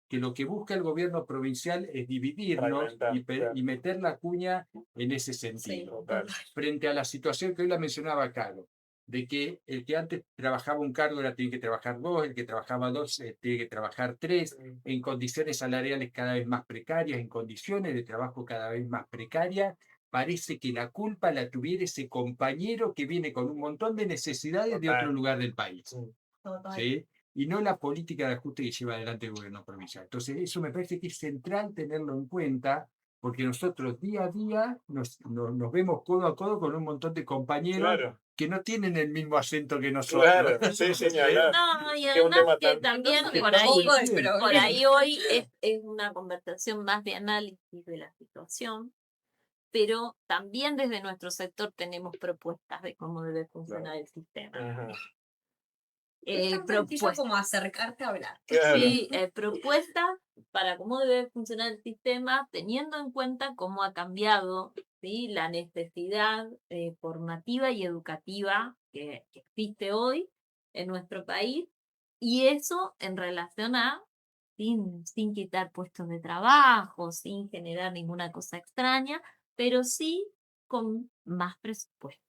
S2: que lo que busca el gobierno provincial es dividirnos
S3: Fragmentar, claro.
S2: y meter la cuña en ese sentido.
S3: Total.
S2: Frente a la situación que hoy la mencionaba Caro, de que el que antes trabajaba un cargo ahora tiene que trabajar dos, el que trabajaba dos tiene que trabajar tres, en condiciones salariales cada vez más precarias, en condiciones de trabajo cada vez más precarias. Parece que la culpa la tuviera ese compañero que viene con un montón de necesidades de otro
S3: Total.
S2: lugar del país.
S4: Total.
S2: ¿Sí? Y no la política de ajuste que lleva adelante el gobierno provincial. Entonces, eso me parece que es central tenerlo en cuenta, porque nosotros día a día nos vemos codo a codo con un montón de compañeros
S3: Claro,
S2: que no tienen el mismo acento que nosotros.
S3: claro, sí, sí, ni hablar.
S1: No, y
S3: Que un
S1: además
S3: tema
S1: que
S3: tan-
S1: también
S2: que
S1: por
S2: está
S1: ahí,
S2: muy bien.
S1: por ahí hoy es una conversación más de análisis de la situación, pero también desde nuestro sector tenemos propuestas de cómo debe funcionar el sistema.
S3: Ajá,
S4: Es tan sencillo
S1: Propuestas.
S4: como acercarte a hablar.
S3: claro.
S1: Sí, propuestas para cómo debe funcionar el sistema, teniendo en cuenta cómo ha cambiado, ¿sí?, la necesidad formativa y educativa que existe hoy en nuestro país, y eso en relación a, sin quitar puestos de trabajo, sin generar ninguna cosa extraña, pero sí con más presupuesto.